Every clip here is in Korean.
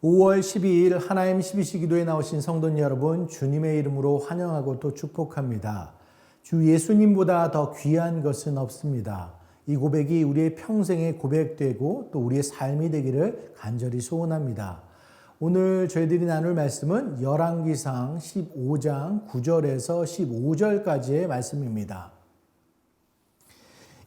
5월 12일 하나님 12시 기도에 나오신 성도 여러분, 주님의 이름으로 환영하고 또 축복합니다. 주 예수님보다 더 귀한 것은 없습니다. 이 고백이 우리의 평생의 고백되고 또 우리의 삶이 되기를 간절히 소원합니다. 오늘 저희들이 나눌 말씀은 열왕기상 15장 9절에서 15절까지의 말씀입니다.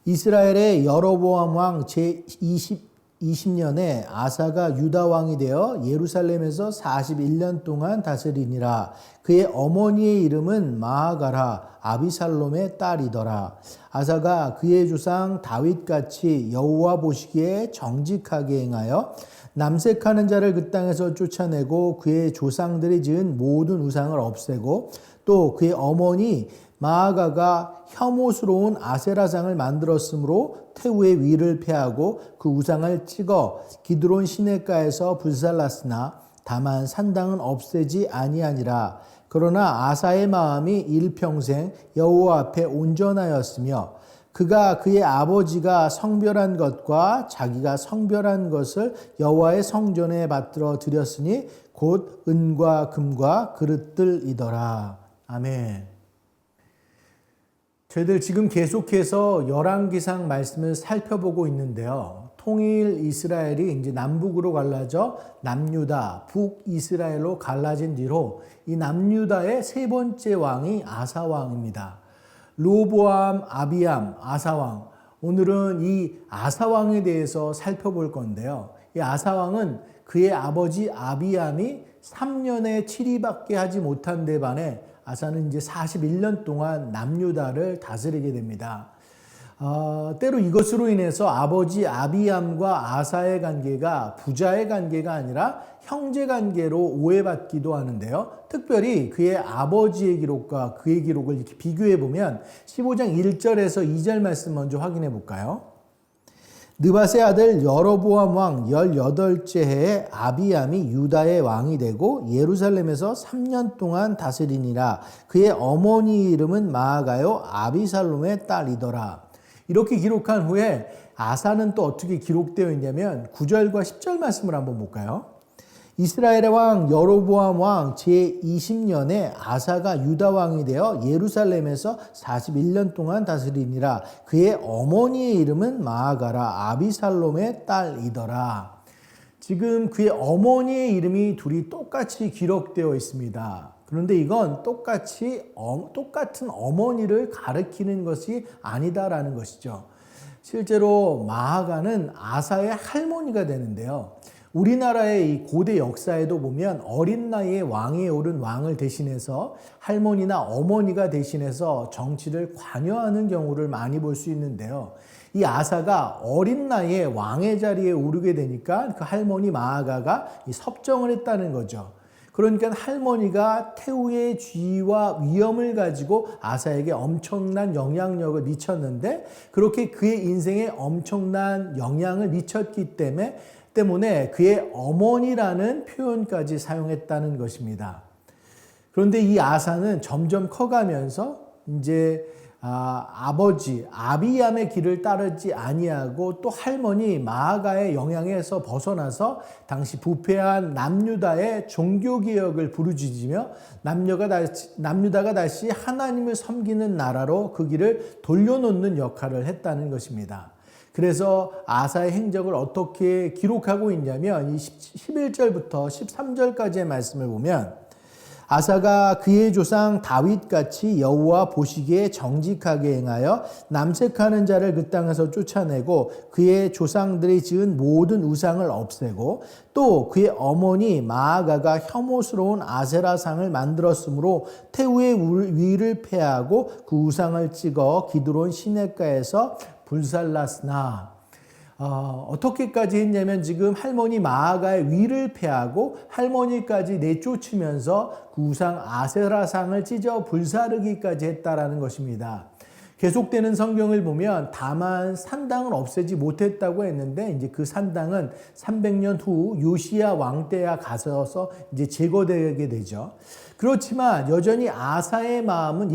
이스라엘의 여로보암 왕 제20년에 아사가 유다 왕이 되어 예루살렘에서 41년 동안 다스리니라. 그의 어머니의 이름은 마아가라 아비살롬의 딸이더라. 아사가 그의 조상 다윗같이 여호와 보시기에 정직하게 행하여 남색하는 자를 그 땅에서 쫓아내고 그의 조상들이 지은 모든 우상을 없애고 또 그의 어머니 마아가가 혐오스러운 아세라상을 만들었으므로 태우의 위를 패하고 그 우상을 찍어 기드론 시내가에서 불살랐으나 다만 산당은 없애지 아니하니라. 그러나 아사의 마음이 일평생 여호와 앞에 온전하였으며 그가 그의 아버지가 성별한 것과 자기가 성별한 것을 여호와의 성전에 받들어 드렸으니 곧 은과 금과 그릇들이더라. 아멘. 저희들 지금 계속해서 열왕기상 말씀을 살펴보고 있는데요. 통일 이스라엘이 이제 남북으로 갈라져 남유다, 북이스라엘로 갈라진 뒤로 이 남유다의 세 번째 왕이 아사 왕입니다. 르호보암, 아비암, 아사 왕. 오늘은 이 아사 왕에 대해서 살펴볼 건데요. 이 아사 왕은 그의 아버지 아비암이 3년의 7위밖에 하지 못한 데 반해 아사는 이제 41년 동안 남유다를 다스리게 됩니다. 때로 이것으로 인해서 아버지 아비암과 아사의 관계가 부자의 관계가 아니라 형제 관계로 오해받기도 하는데요. 특별히 그의 아버지의 기록과 그의 기록을 이렇게 비교해 보면 15장 1절에서 2절 말씀 먼저 확인해 볼까요? 느밧의 아들 여로보암 왕 18째 해에 아비암이 유다의 왕이 되고 예루살렘에서 3년 동안 다스리니라. 그의 어머니 이름은 마아가요 아비살롬의 딸이더라. 이렇게 기록한 후에 아사는 또 어떻게 기록되어 있냐면 9절과 10절 말씀을 한번 볼까요? 이스라엘의 왕 여로보암 왕 제20년에 아사가 유다 왕이 되어 예루살렘에서 41년 동안 다스리니라. 그의 어머니의 이름은 마아가라 아비살롬의 딸이더라. 지금 그의 어머니의 이름이 둘이 똑같이 기록되어 있습니다. 그런데 이건 똑같은 어머니를 가리키는 것이 아니다라는 것이죠. 실제로 마아가는 아사의 할머니가 되는데요. 우리나라의 이 고대 역사에도 보면 어린 나이에 왕위에 오른 왕을 대신해서 할머니나 어머니가 대신해서 정치를 관여하는 경우를 많이 볼 수 있는데요. 이 아사가 어린 나이에 왕의 자리에 오르게 되니까 그 할머니 마아가가 섭정을 했다는 거죠. 그러니까 할머니가 태후의 지위와 위엄을 가지고 아사에게 엄청난 영향력을 미쳤는데 그렇게 그의 인생에 엄청난 영향을 미쳤기 때문에 그의 어머니라는 표현까지 사용했다는 것입니다. 그런데 이 아사는 점점 커가면서 이제 아버지 아비암의 길을 따르지 아니하고 또 할머니 마아가의 영향에서 벗어나서 당시 부패한 남유다의 종교개혁을 부르짖으며 남유다가 다시 하나님을 섬기는 나라로 그 길을 돌려놓는 역할을 했다는 것입니다. 그래서 아사의 행적을 어떻게 기록하고 있냐면 이 11절부터 13절까지의 말씀을 보면 아사가 그의 조상 다윗같이 여호와 보시기에 정직하게 행하여 남색하는 자를 그 땅에서 쫓아내고 그의 조상들이 지은 모든 우상을 없애고 또 그의 어머니 마아가가 혐오스러운 아세라상을 만들었으므로 태우의 위를 패하고 그 우상을 찍어 기드론 시내가에서 불살랐으나 어떻게까지 했냐면 지금 할머니 마아가의 위를 패하고 할머니까지 내쫓으면서 그 우상 아세라상을 찢어 불사르기까지 했다라는 것입니다. 계속되는 성경을 보면 다만 산당을 없애지 못했다고 했는데 이제 그 산당은 300년 후 요시야 왕 때야 가서서 이제 제거되게 되죠. 그렇지만 여전히 아사의 마음은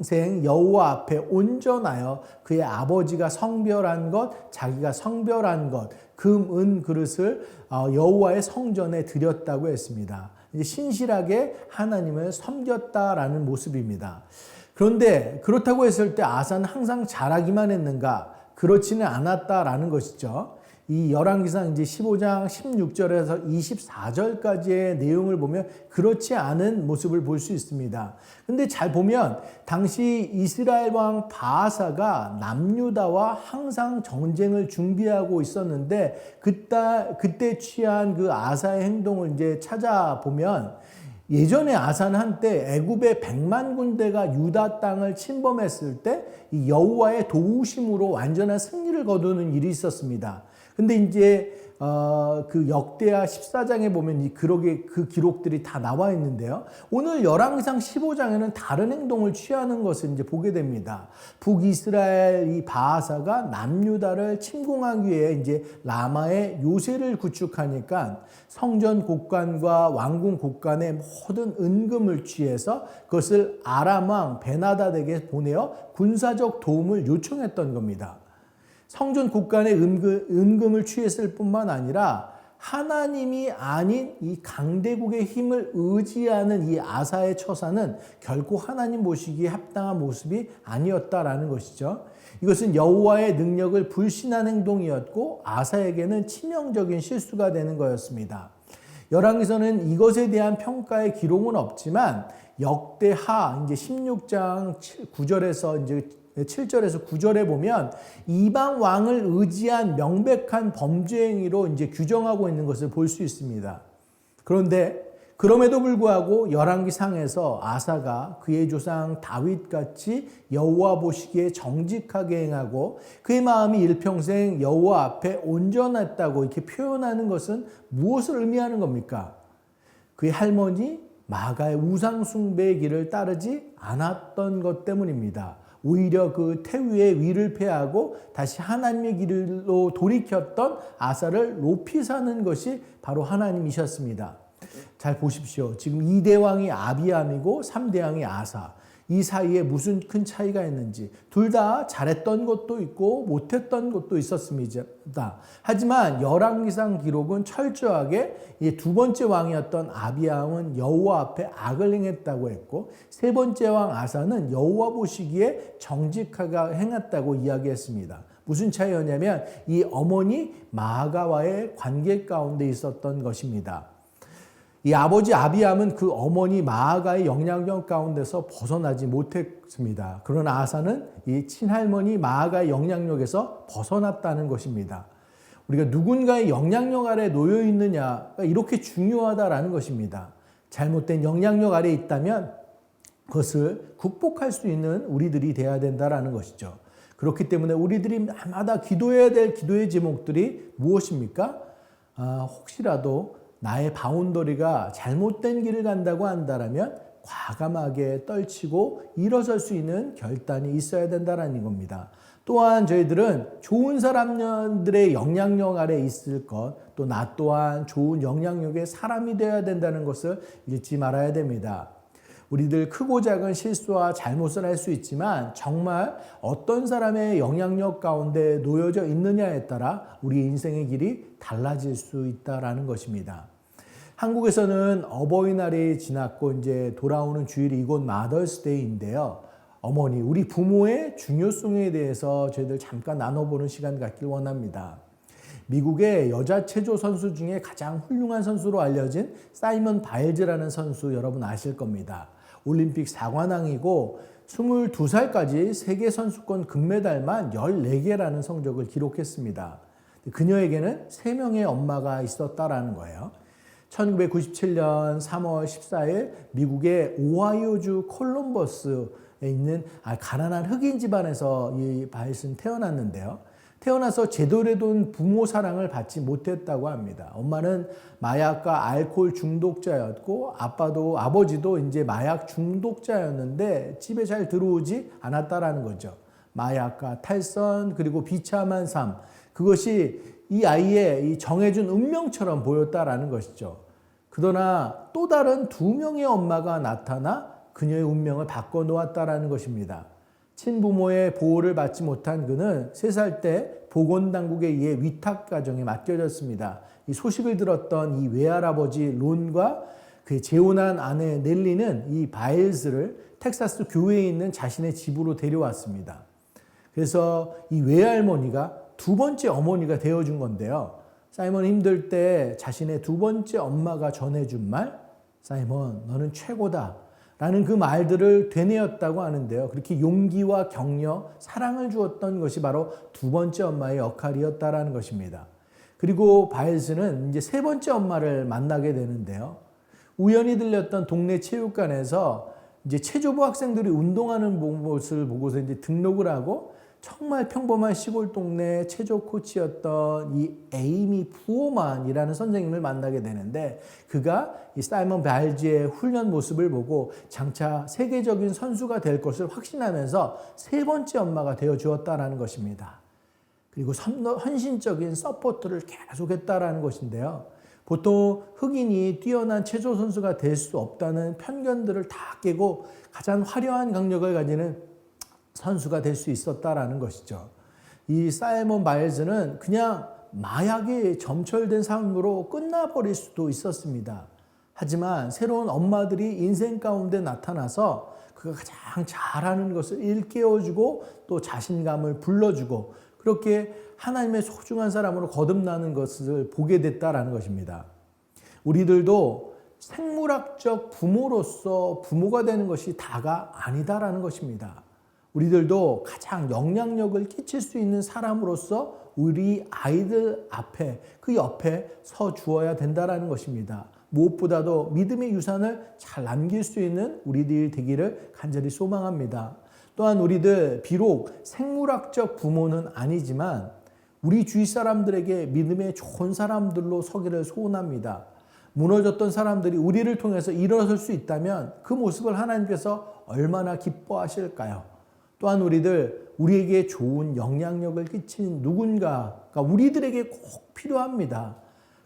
평생 여호와 앞에 온전하여 그의 아버지가 성별한 것, 자기가 성별한 것, 금, 은 그릇을 여호와의 성전에 드렸다고 했습니다. 이제 신실하게 하나님을 섬겼다라는 모습입니다. 그런데 그렇다고 했을 때 아사는 항상 잘하기만 했는가? 그렇지는 않았다라는 것이죠. 이 열왕기상 이제 15장 16절에서 24절까지의 내용을 보면 그렇지 않은 모습을 볼 수 있습니다. 근데 잘 보면 당시 이스라엘 왕 바아사가 남유다와 항상 전쟁을 준비하고 있었는데 그때 취한 그 아사의 행동을 이제 찾아보면 예전에 아사는 한때 애굽의 100만 군대가 유다 땅을 침범했을 때 이 여호와의 도우심으로 완전한 승리를 거두는 일이 있었습니다. 근데 이제 그 역대하 14장에 보면 그 기록들이 다 나와 있는데요. 오늘 열왕기상 15장에는 다른 행동을 취하는 것을 이제 보게 됩니다. 북이스라엘 이 바하사가 남유다를 침공하기 위해 이제 라마의 요새를 구축하니까 성전 곡간과 왕궁 곡간의 모든 은금을 취해서 그것을 아람 왕 베나닷에게 보내어 군사적 도움을 요청했던 겁니다. 성전 곡간의 은금을 취했을 뿐만 아니라 하나님이 아닌 이 강대국의 힘을 의지하는 이 아사의 처사는 결코 하나님 모시기에 합당한 모습이 아니었다라는 것이죠. 이것은 여호와의 능력을 불신한 행동이었고 아사에게는 치명적인 실수가 되는 거였습니다. 열왕기서는 이것에 대한 평가의 기록은 없지만 역대하 이제 16장 9절에서 이제 7절에서 9절에 보면 이방 왕을 의지한 명백한 범죄 행위로 이제 규정하고 있는 것을 볼 수 있습니다. 그런데 그럼에도 불구하고 열왕기상에서 아사가 그의 조상 다윗같이 여호와 보시기에 정직하게 행하고 그의 마음이 일평생 여호와 앞에 온전했다고 이렇게 표현하는 것은 무엇을 의미하는 겁니까? 그의 할머니 마가의 우상 숭배의 길을 따르지 않았던 것 때문입니다. 오히려 그 태위의 위를 패하고 다시 하나님의 길로 돌이켰던 아사를 높이 사는 것이 바로 하나님이셨습니다. 잘 보십시오. 지금 2대 왕이 아비암이고 3대 왕이 아사. 이 사이에 무슨 큰 차이가 있는지 둘 다 잘했던 것도 있고 못했던 것도 있었습니다. 하지만 열왕기상 기록은 철저하게 이 두 번째 왕이었던 아비암은 여호와 앞에 악을 행했다고 했고 세 번째 왕 아사는 여호와 보시기에 정직하게 행했다고 이야기했습니다. 무슨 차이였냐면 이 어머니 마아가와의 관계 가운데 있었던 것입니다. 이 아버지 아비암은 그 어머니 마아가의 영향력 가운데서 벗어나지 못했습니다. 그러나 아사는 이 친할머니 마아가의 영향력에서 벗어났다는 것입니다. 우리가 누군가의 영향력 아래 놓여 있느냐가 이렇게 중요하다라는 것입니다. 잘못된 영향력 아래 있다면 그것을 극복할 수 있는 우리들이 되어야 된다라는 것이죠. 그렇기 때문에 우리들이 날마다 기도해야 될 기도의 제목들이 무엇입니까? 혹시라도 나의 바운더리가 잘못된 길을 간다고 한다면 과감하게 떨치고 일어설 수 있는 결단이 있어야 된다는 겁니다. 또한 저희들은 좋은 사람들의 영향력 아래 있을 것, 또 나 또한 좋은 영향력의 사람이 되어야 된다는 것을 잊지 말아야 됩니다. 우리들 크고 작은 실수와 잘못을 할 수 있지만 정말 어떤 사람의 영향력 가운데 놓여져 있느냐에 따라 우리 인생의 길이 달라질 수 있다는 것입니다. 한국에서는 어버이날이 지났고 이제 돌아오는 주일이 이곳 마더스데이인데요. 어머니, 우리 부모의 중요성에 대해서 저희들 잠깐 나눠보는 시간 갖길 원합니다. 미국의 여자 체조 선수 중에 가장 훌륭한 선수로 알려진 사이먼 바일즈라는 선수 여러분 아실 겁니다. 올림픽 4관왕이고 22살까지 세계선수권 금메달만 14개라는 성적을 기록했습니다. 그녀에게는 3명의 엄마가 있었다라는 거예요. 1997년 3월 14일 미국의 오하이오주 콜럼버스에 있는 가난한 흑인 집안에서 이 바일스는 태어났는데요. 태어나서 제대로 된 부모 사랑을 받지 못했다고 합니다. 엄마는 마약과 알코올 중독자였고 아버지도 이제 마약 중독자였는데 집에 잘 들어오지 않았다라는 거죠. 마약과 탈선 그리고 비참한 삶, 그것이 이 아이의 이 정해준 운명처럼 보였다라는 것이죠. 그러나 또 다른 2명의 엄마가 나타나 그녀의 운명을 바꿔놓았다라는 것입니다. 친부모의 보호를 받지 못한 그는 3살 때 보건당국에 의해 위탁가정에 맡겨졌습니다. 이 소식을 들었던 이 외할아버지 론과 그의 재혼한 아내 넬리는 이 바일스를 텍사스 교회에 있는 자신의 집으로 데려왔습니다. 그래서 이 외할머니가 2번째 어머니가 되어준 건데요. 사이먼이 힘들 때 자신의 2번째 엄마가 전해준 말, 사이먼 너는 최고다 라는 그 말들을 되뇌었다고 하는데요. 그렇게 용기와 격려, 사랑을 주었던 것이 바로 2번째 엄마의 역할이었다라는 것입니다. 그리고 바일스는 이제 3번째 엄마를 만나게 되는데요. 우연히 들렸던 동네 체육관에서 이제 체조부 학생들이 운동하는 모습을 보고서 이제 등록을 하고 정말 평범한 시골 동네 체조 코치였던 이 에이미 푸어만이라는 선생님을 만나게 되는데 그가 이 사이먼 바일즈의 훈련 모습을 보고 장차 세계적인 선수가 될 것을 확신하면서 3번째 엄마가 되어 주었다라는 것입니다. 그리고 헌신적인 서포트를 계속했다라는 것인데요. 보통 흑인이 뛰어난 체조 선수가 될 수 없다는 편견들을 다 깨고 가장 화려한 강력을 가지는 선수가 될 수 있었다라는 것이죠. 이 사이먼 바일즈는 그냥 마약에 점철된 삶으로 끝나버릴 수도 있었습니다. 하지만 새로운 엄마들이 인생 가운데 나타나서 그가 가장 잘하는 것을 일깨워주고 또 자신감을 불러주고 그렇게 하나님의 소중한 사람으로 거듭나는 것을 보게 됐다라는 것입니다. 우리들도 생물학적 부모로서 부모가 되는 것이 다가 아니다라는 것입니다. 우리들도 가장 영향력을 끼칠 수 있는 사람으로서 우리 아이들 앞에 그 옆에 서 주어야 된다라는 것입니다. 무엇보다도 믿음의 유산을 잘 남길 수 있는 우리들이 되기를 간절히 소망합니다. 또한 우리들 비록 생물학적 부모는 아니지만 우리 주위 사람들에게 믿음의 좋은 사람들로 서기를 소원합니다. 무너졌던 사람들이 우리를 통해서 일어설 수 있다면 그 모습을 하나님께서 얼마나 기뻐하실까요? 또한 우리에게 좋은 영향력을 끼친 누군가가 우리들에게 꼭 필요합니다.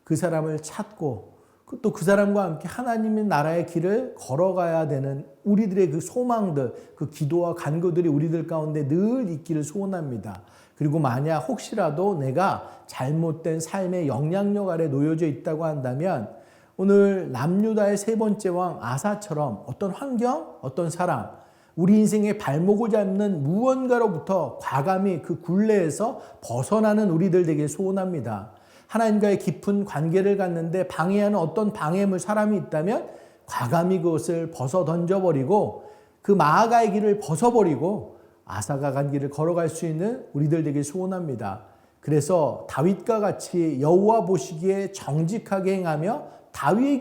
그 사람을 찾고 또 그 사람과 함께 하나님의 나라의 길을 걸어가야 되는 우리들의 그 소망들, 그 기도와 간구들이 우리들 가운데 늘 있기를 소원합니다. 그리고 만약 혹시라도 내가 잘못된 삶의 영향력 아래 놓여져 있다고 한다면 오늘 남유다의 3번째 왕 아사처럼 어떤 환경, 어떤 사람, 우리 인생의 발목을 잡는 무언가로부터 과감히 그 굴레에서 벗어나는 우리들 되길 소원합니다. 하나님과의 깊은 관계를 갖는데 방해하는 어떤 방해물 사람이 있다면 과감히 그것을 벗어 던져버리고 그 마아가의 길을 벗어버리고 아사가 간 길을 걸어갈 수 있는 우리들 되길 소원합니다. 그래서 다윗과 같이 여호와 보시기에 정직하게 행하며 다윗의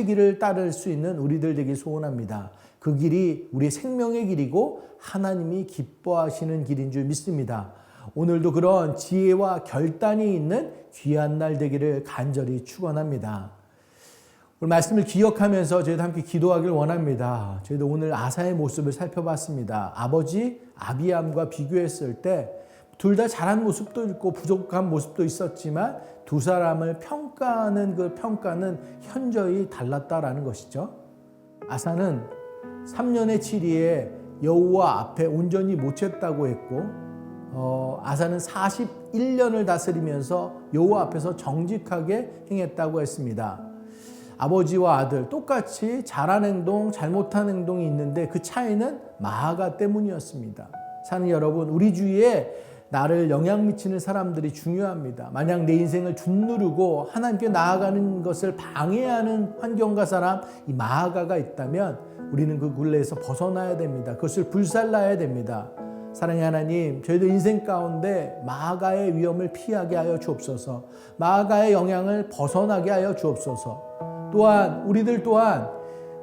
길을 따를 수 있는 우리들 되길 소원합니다. 그 길이 우리의 생명의 길이고 하나님이 기뻐하시는 길인 줄 믿습니다. 오늘도 그런 지혜와 결단이 있는 귀한 날 되기를 간절히 축원합니다. 오늘 말씀을 기억하면서 저희도 함께 기도하길 원합니다. 저희도 오늘 아사의 모습을 살펴봤습니다. 아버지 아비암과 비교했을 때 둘 다 잘한 모습도 있고 부족한 모습도 있었지만 두 사람을 평가하는 그 평가는 현저히 달랐다라는 것이죠. 아사는 3년의 치리에 여호와 앞에 온전히 모쳤다고 했고 아사는 41년을 다스리면서 여호와 앞에서 정직하게 행했다고 했습니다. 아버지와 아들 똑같이 잘한 행동, 잘못한 행동이 있는데 그 차이는 마아가 때문이었습니다. 사는 여러분, 우리 주위에 나를 영향 미치는 사람들이 중요합니다. 만약 내 인생을 짓누르고 하나님께 나아가는 것을 방해하는 환경과 사람, 이 마아가가 있다면 우리는 그 굴레에서 벗어나야 됩니다. 그것을 불살라야 됩니다. 사랑의 하나님, 저희도 인생 가운데 마아가의 위험을 피하게 하여 주옵소서. 마아가의 영향을 벗어나게 하여 주옵소서. 또한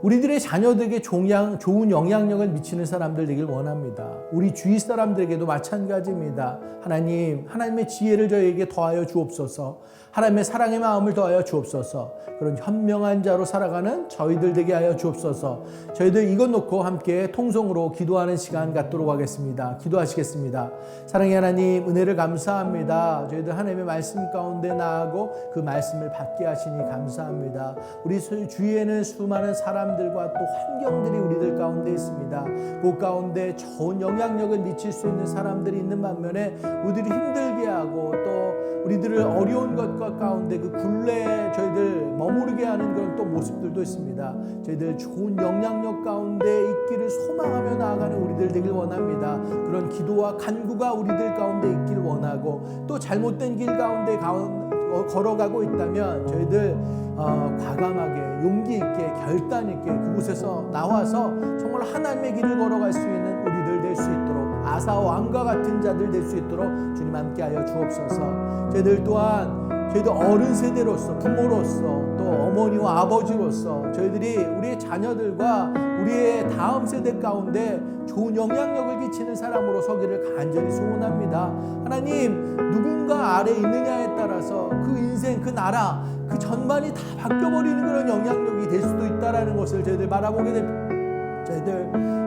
우리들의 자녀들에게 좋은 영향력을 미치는 사람들 되길 원합니다. 우리 주위 사람들에게도 마찬가지입니다. 하나님, 하나님의 지혜를 저에게 더하여 주옵소서. 하나님의 사랑의 마음을 더하여 주옵소서. 그런 현명한 자로 살아가는 저희들 되게 하여 주옵소서. 저희들 이것 놓고 함께 통성으로 기도하는 시간 갖도록 하겠습니다. 기도하시겠습니다. 사랑의 하나님, 은혜를 감사합니다. 저희들 하나님의 말씀 가운데 나아가고 그 말씀을 받게 하시니 감사합니다. 우리 주위에는 수많은 사람들과 또 환경들이 우리들 가운데 있습니다. 그 가운데 좋은 영향력을 미칠 수 있는 사람들이 있는 반면에 우리들이 힘들게 하고 또 우리들을 어려운 것과 가운데 그 굴레에 저희들 머무르게 하는 그런 또 모습들도 있습니다. 저희들 좋은 영향력 가운데 있기를 소망하며 나아가는 우리들 되길 원합니다. 그런 기도와 간구가 우리들 가운데 있길 원하고 또 잘못된 길 가운데 걸어가고 있다면 저희들 과감하게 용기 있게 결단 있게 그곳에서 나와서 정말 하나님의 길을 걸어갈 수 있는 우리들 될 수 있도록 아사 왕과 같은 자들 될 수 있도록 주님 함께하여 주옵소서. 저희들 또한 저희들 어른 세대로서 부모로서 또 어머니와 아버지로서 저희들이 우리의 자녀들과 우리의 다음 세대 가운데 좋은 영향력을 끼치는 사람으로 서기를 간절히 소원합니다. 하나님, 누군가 아래 있느냐에 따라서 그 인생, 그 나라, 그 전반이 다 바뀌어버리는 그런 영향력이 될 수도 있다는 것을 저희들 바라보게 됩니다.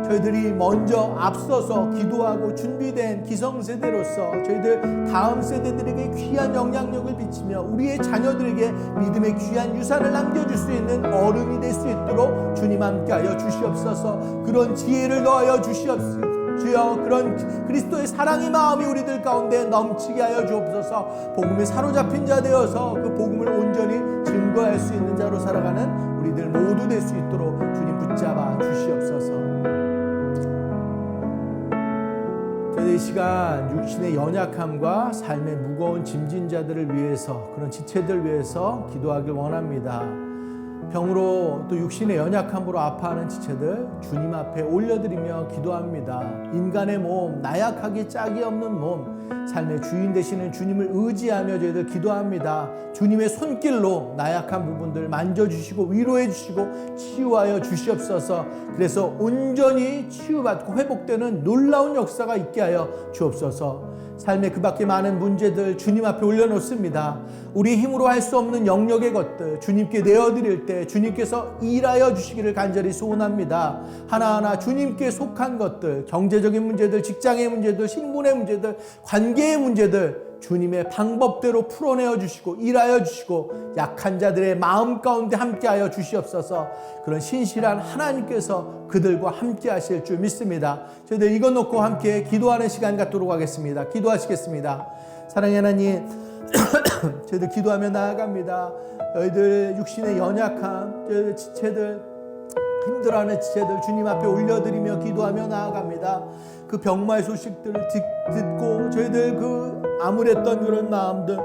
저희들이 먼저 앞서서 기도하고 준비된 기성세대로서 저희들 다음 세대들에게 귀한 영향력을 비치며 우리의 자녀들에게 믿음의 귀한 유산을 남겨줄 수 있는 어른이 될 수 있도록 주님 함께하여 주시옵소서. 그런 지혜를 더하여 주시옵소서. 주여, 그런 그리스도의 사랑의 마음이 우리들 가운데 넘치게 하여 주옵소서. 복음에 사로잡힌 자 되어서 그 복음을 온전히 증거할 수 있는 자로 살아가는 우리들 모두 될 수 있도록 주님 붙잡아 주시옵소서. 이 시간 육신의 연약함과 삶의 무거운 짐진 자들을 위해서, 그런 지체들 위해서 기도하길 원합니다. 병으로 또 육신의 연약함으로 아파하는 지체들 주님 앞에 올려드리며 기도합니다. 인간의 몸, 나약하기 짝이 없는 몸, 삶의 주인 되시는 주님을 의지하며 저희들 기도합니다. 주님의 손길로 나약한 부분들 만져주시고 위로해 주시고 치유하여 주시옵소서. 그래서 온전히 치유받고 회복되는 놀라운 역사가 있게 하여 주옵소서. 삶의 그 밖에 많은 문제들 주님 앞에 올려놓습니다. 우리 힘으로 할 수 없는 영역의 것들 주님께 내어드릴 때 주님께서 일하여 주시기를 간절히 소원합니다. 하나하나 주님께 속한 것들, 경제적인 문제들, 직장의 문제들, 신분의 문제들, 관계의 문제들 주님의 방법대로 풀어내어 주시고 일하여 주시고 약한 자들의 마음 가운데 함께하여 주시옵소서. 그런 신실한 하나님께서 그들과 함께 하실 줄 믿습니다. 저희들 이거 놓고 함께 기도하는 시간 갖도록 하겠습니다. 기도하시겠습니다. 사랑의 하나님, 저희들 기도하며 나아갑니다. 저희들 육신의 연약함, 저희들 지체들, 힘들어하는 지체들 주님 앞에 올려드리며 기도하며 나아갑니다. 그 병마의 소식들을 듣고 저희들 그 암울했던 그런 마음들,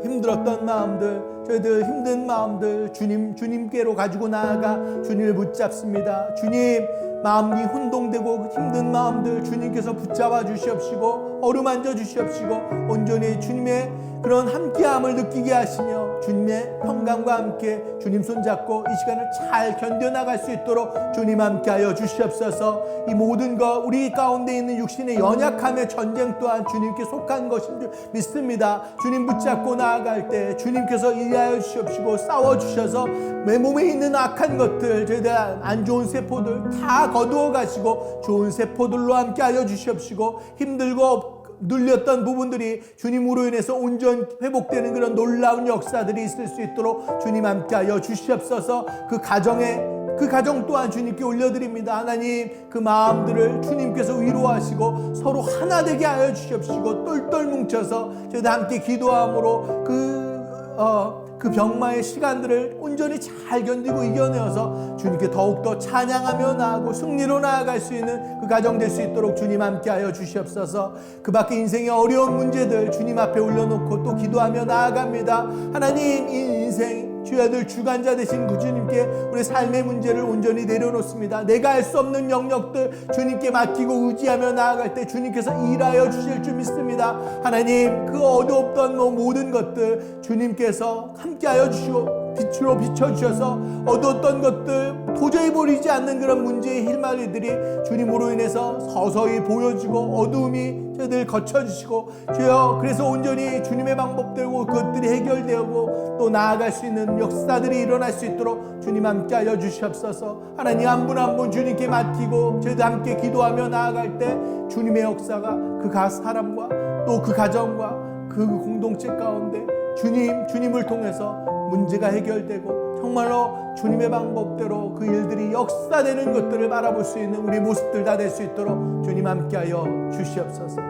힘들었던 마음들, 저희들 힘든 마음들 주님께로 가지고 나아가 주님을 붙잡습니다. 주님, 마음이 혼동되고 힘든 마음들 주님께서 붙잡아 주시옵시고 어루만져 주시옵시고 온전히 주님의 그런 함께함을 느끼게 하시며 주님의 평강과 함께 주님 손잡고 이 시간을 잘 견뎌나갈 수 있도록 주님 함께하여 주시옵소서. 이 모든 것 우리 가운데 있는 육신의 연약함의 전쟁 또한 주님께 속한 것인 줄 믿습니다. 주님 붙잡고 나아갈 때 주님께서 일하여 주시옵시고 싸워주셔서 내 몸에 있는 악한 것들, 저희들 안 좋은 세포들 다 거두어 가시고 좋은 세포들로 함께하여 주시옵시고 힘들고 눌렸던 부분들이 주님으로 인해서 온전히 회복되는 그런 놀라운 역사들이 있을 수 있도록 주님 함께하여 주시옵소서. 그 가정 또한 주님께 올려드립니다. 하나님, 그 마음들을 주님께서 위로하시고 서로 하나 되게 하여 주시옵시고 똘똘 뭉쳐서 저희들 함께 기도함으로 그 병마의 시간들을 온전히 잘 견디고 이겨내어서 주님께 더욱더 찬양하며 나아가고 승리로 나아갈 수 있는 그 가정 될 수 있도록 주님 함께하여 주시옵소서. 그 밖에 인생의 어려운 문제들 주님 앞에 올려놓고 또 기도하며 나아갑니다. 하나님, 이 인생 주의 아들 주관자 되신 그 주님께 우리 삶의 문제를 온전히 내려놓습니다. 내가 할 수 없는 영역들 주님께 맡기고 의지하며 나아갈 때 주님께서 일하여 주실 줄 믿습니다. 하나님, 그 어두웠던 모든 것들 주님께서 함께하여 주시고 빛으로 비춰주셔서 어두웠던 것들, 도저히 보이지 않는 그런 문제의 힐마리들이 주님으로 인해서 서서히 보여지고 어두움이 저희들 거쳐주시고, 주여 그래서 온전히 주님의 방법대로 그것들이 해결되고 또 나아갈 수 있는 역사들이 일어날 수 있도록 주님 함께 하여 주시옵소서. 하나님 한 분 한 분 주님께 맡기고 저희들 함께 기도하며 나아갈 때 주님의 역사가 그 사람과 또 그 가정과 그 공동체 가운데 주님을 통해서 문제가 해결되고 정말로 주님의 방법대로 그 일들이 역사되는 것들을 바라볼 수 있는 우리 모습들 다 될 수 있도록 주님 함께하여 주시옵소서.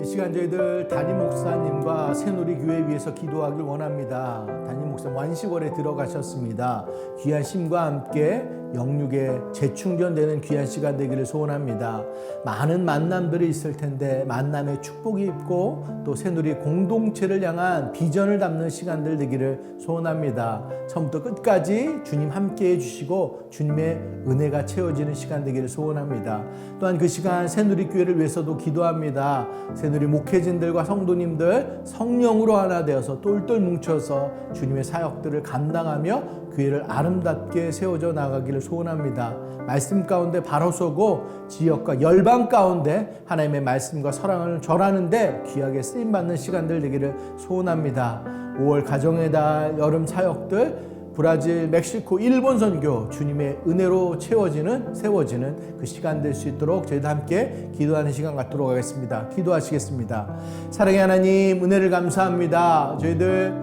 이 시간 저희들 담임 목사님과 새누리교회 위해서 기도하길 원합니다. 담임 목사님 완식월에 들어가셨습니다. 귀한 심과 함께 영육에 재충전되는 귀한 시간 되기를 소원합니다. 많은 만남들이 있을 텐데 만남의 축복이 있고 또 새누리 공동체를 향한 비전을 담는 시간들 되기를 소원합니다. 처음부터 끝까지 주님 함께해 주시고 주님의 은혜가 채워지는 시간 되기를 소원합니다. 또한 그 시간 새누리교회를 위해서도 기도합니다. 새누리 목회진들과 성도님들 성령으로 하나 되어서 똘똘 뭉쳐서 주님의 사역들을 감당하며 교회를 아름답게 세워져 나가기를 소원합니다. 말씀 가운데 바로 서고 지역과 열방 가운데 하나님의 말씀과 사랑을 전하는데 귀하게 쓰임받는 시간들 되기를 소원합니다. 5월 가정의 달 여름 사역들 브라질, 멕시코, 일본 선교 주님의 은혜로 세워지는 그 시간 될 수 있도록 저희도 함께 기도하는 시간 갖도록 하겠습니다. 기도하시겠습니다. 사랑의 하나님 은혜를 감사합니다. 저희들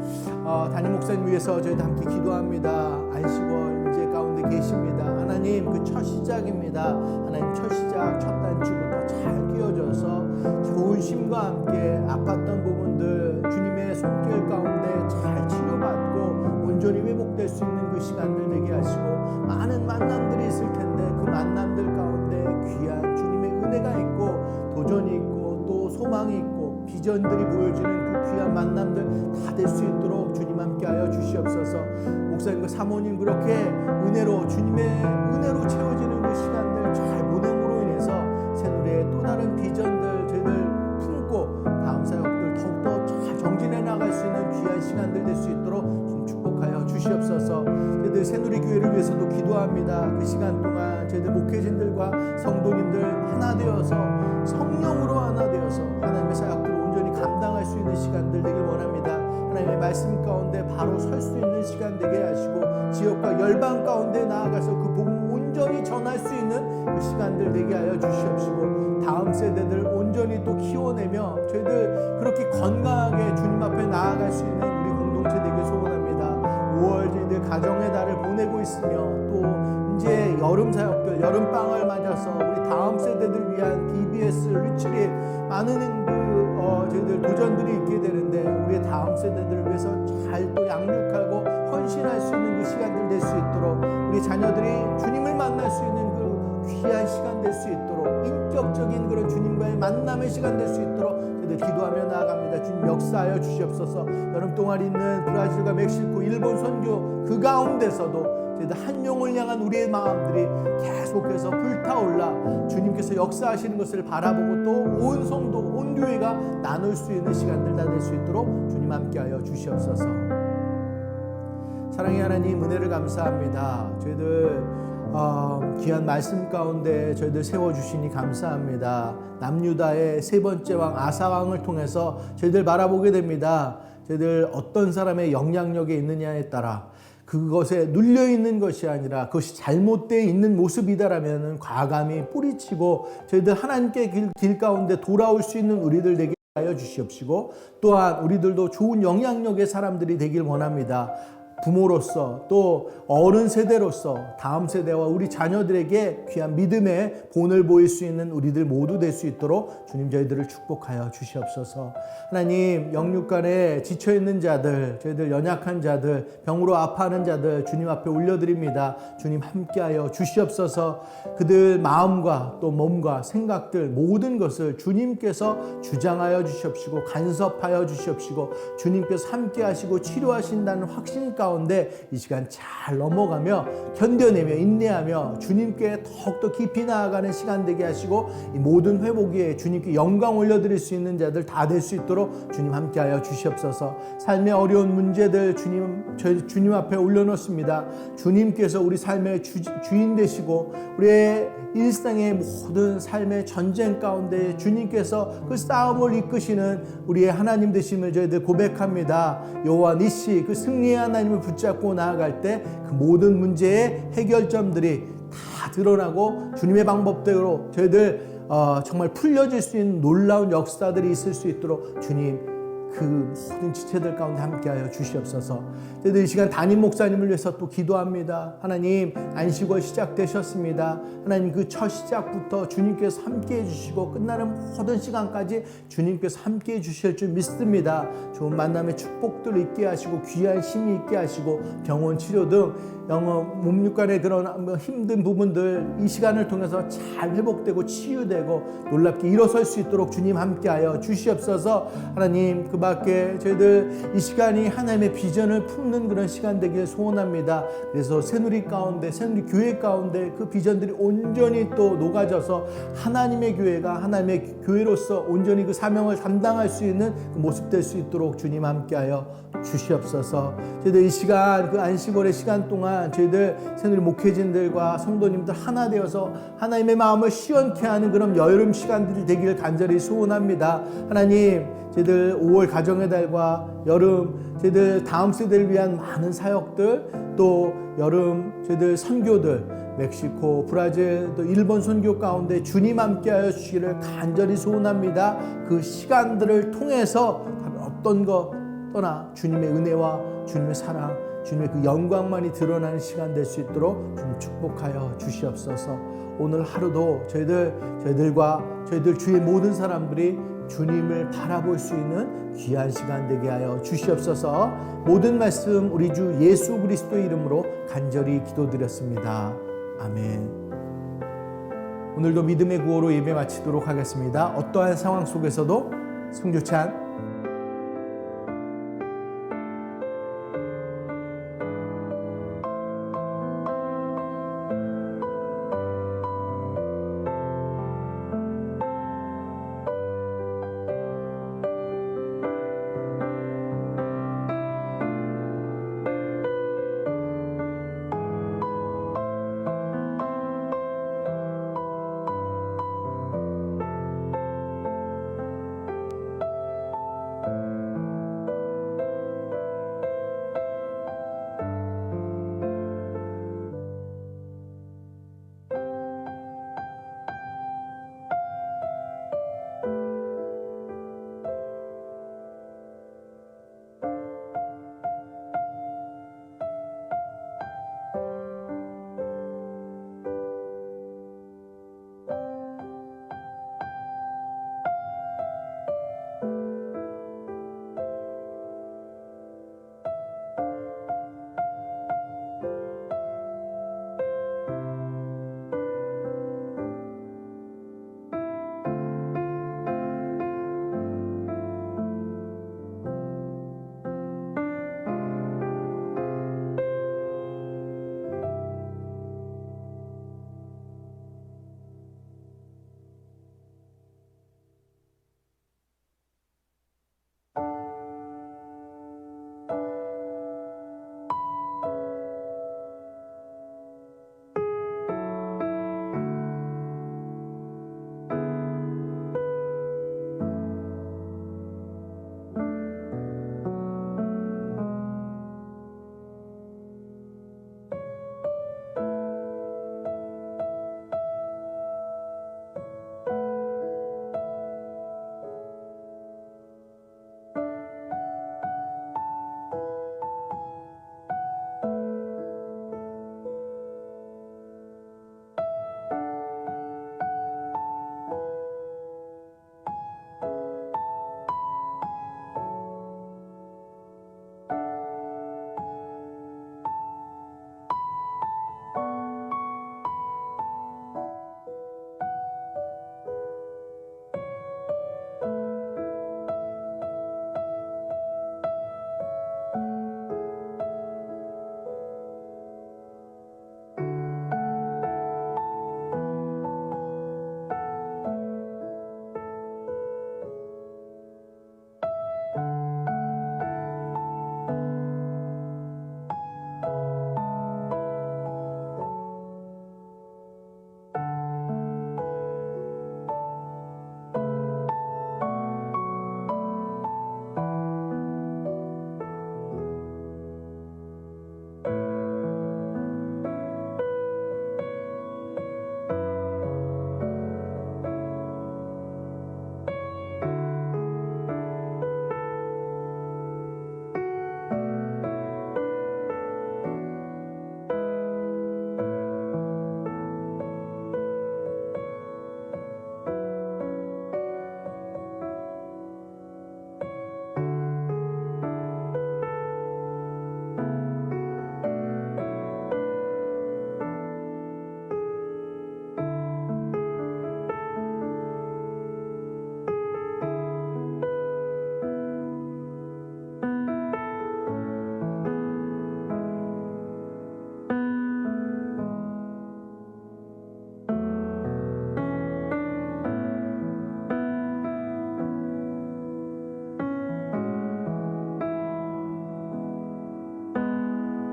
담임 목사님 위해서 저희도 함께 기도합니다. 안식월 이제 가운데 계십니다. 하나님 그 첫 시작입니다. 하나님 첫 시작 첫 단추부터 잘 끼워져서 좋은 심과 함께 아팠던 부분들 주님의 손길 가운데 잘 치료받고 온전히 회복될 수 있는 그 시간들 되게 하시고 많은 만남들이 있을 텐데 그 만남들 가운데 귀한 주님의 은혜가 있고 도전이 있고 또 소망이 있고 비전들이 보여지는 그 귀한 만남들 다 될 수 있도록 주님 함께하여 주시옵소서. 목사님과 사모님 그렇게 은혜로 주님의 은혜로 채워지는 그 시간들 잘 보냄으로 인해서 새누리의 또 다른 비전들 저희들 품고 다음 사역들 더욱더 잘 정진해 나갈 수 있는 귀한 시간들 될 수 있도록 좀 축복하여 주시옵소서. 저희들 새누리교회를 위해서도 기도합니다. 그 시간 동안 저희들 목회진들과 성도님들 하나 되어서 성령으로 하나 되어서 하나님의 사역들을 온전히 감당할 수 있는 시간들 되길 원합니다. 하나님의 말씀 가운데 바로 설 수 있는 시간 되게 하시고 지역과 열방 가운데 나아가서 그 복음 온전히 전할 수 있는 그 시간들 되게 하여 주시옵시고 다음 세대들 온전히 또 키워내며 저희들 그렇게 건강하게 주님 앞에 나아갈 수 있는 우리 공동체 되길 소원합니다. 5월 저희들 가정의 달을 보내고 있으며 또 이제 여름 사역들 여름방을 맞아서 우리 다음 세대들 위한 DBS 리트릿 많은 저희들 도전들이 있게 되는데 우리의 다음 세대들을 위해서 잘 또 양육하고 헌신할 수 있는 그 시간들 될 수 있도록 우리 자녀들이 주님을 만날 수 있는 그 귀한 시간 될 수 있도록 인격적인 그런 주님과의 만남의 시간 될 수 있도록 저희들 기도하며 나아갑니다. 주님 역사하여 주시옵소서. 여름 동안 있는 브라질과 멕시코, 일본 선교 그 가운데서도 저희들 한 영을 향한 우리의 마음들이 계속해서 불타올라 주님께서 역사하시는 것을 바라보고 또 온 성도, 온 교회가 나눌 수 있는 시간들 다 될 수 있도록 주님 함께하여 주시옵소서. 사랑의 하나님 은혜를 감사합니다. 저희들 귀한 말씀 가운데 저희들 세워주시니 감사합니다. 남유다의 세 번째 왕 아사왕을 통해서 저희들 바라보게 됩니다. 저희들 어떤 사람의 영향력에 있느냐에 따라 그것에 눌려있는 것이 아니라 그것이 잘못되어 있는 모습이다라면 과감히 뿌리치고 저희들 하나님께 길 가운데 돌아올 수 있는 우리들 되게 하여 주시옵시고 또한 우리들도 좋은 영향력의 사람들이 되길 원합니다. 부모로서 또 어른 세대로서 다음 세대와 우리 자녀들에게 귀한 믿음의 본을 보일 수 있는 우리들 모두 될 수 있도록 주님 저희들을 축복하여 주시옵소서. 하나님 영육간에 지쳐있는 자들 저희들 연약한 자들 병으로 아파하는 자들 주님 앞에 올려드립니다. 주님 함께하여 주시옵소서. 그들 마음과 또 몸과 생각들 모든 것을 주님께서 주장하여 주시옵시고 간섭하여 주시옵시고 주님께서 함께하시고 치료하신다는 확신 가운데 가운데 이 시간 잘 넘어가며 견뎌내며 인내하며 주님께 더욱더 깊이 나아가는 시간 되게 하시고 이 모든 회복에 주님께 영광 올려드릴 수 있는 자들 다 될 수 있도록 주님 함께하여 주시옵소서. 삶의 어려운 문제들 주님 앞에 올려놓습니다. 주님께서 우리 삶의 주인 되시고 우리의 일상의 모든 삶의 전쟁 가운데 주님께서 그 싸움을 이끄시는 우리의 하나님 되심을 저희들 고백합니다. 여호와 니시 그 승리의 하나님을 붙잡고 나아갈 때 그 모든 문제의 해결점들이 다 드러나고 주님의 방법대로 저희들 정말 풀려질 수 있는 놀라운 역사들이 있을 수 있도록 주님 그 모든 지체들 가운데 함께하여 주시옵소서. 저희들 이 시간 담임 목사님을 위해서 또 기도합니다. 하나님 안식월 시작되셨습니다. 하나님 그 첫 시작부터 주님께서 함께해 주시고 끝나는 모든 시간까지 주님께서 함께해 주실 줄 믿습니다. 좋은 만남의 축복들 있게 하시고 귀한 힘이 있게 하시고 병원 치료 등 몸육간의 그런 힘든 부분들 이 시간을 통해서 잘 회복되고 치유되고 놀랍게 일어설 수 있도록 주님 함께하여 주시옵소서. 하나님 그 밖에 저희들 이 시간이 하나님의 비전을 품는 그런 시간 되길 소원합니다. 그래서 새누리 가운데 새누리 교회 가운데 그 비전들이 온전히 또 녹아져서 하나님의 교회가 하나님의 교회로서 온전히 그 사명을 담당할 수 있는 그 모습 될 수 있도록 주님 함께하여 주시옵소서. 저희들 이 시간 그 안식월의 시간 동안 저희들 새누리 목회진들과 성도님들 하나 되어서 하나님의 마음을 시원케 하는 그런 여름 시간들이 되기를 간절히 소원합니다. 하나님 저희들 5월 가정의 달과 여름 저희들 다음 세대를 위한 많은 사역들 또 여름 저희들 선교들 멕시코, 브라질, 또 일본 선교 가운데 주님 함께하여 주시기를 간절히 소원합니다. 그 시간들을 통해서 어떤 것 떠나 주님의 은혜와 주님의 사랑, 주님의 그 영광만이 드러나는 시간 될 수 있도록 주님 축복하여 주시옵소서. 오늘 하루도 저희들과 저희들 주위의 모든 사람들이 주님을 바라볼 수 있는 귀한 시간 되게 하여 주시옵소서. 모든 말씀 우리 주 예수 그리스도의 이름으로 간절히 기도드렸습니다. 아멘. 오늘도 믿음의 구호로 예배 마치도록 하겠습니다. 어떠한 상황 속에서도 승조찬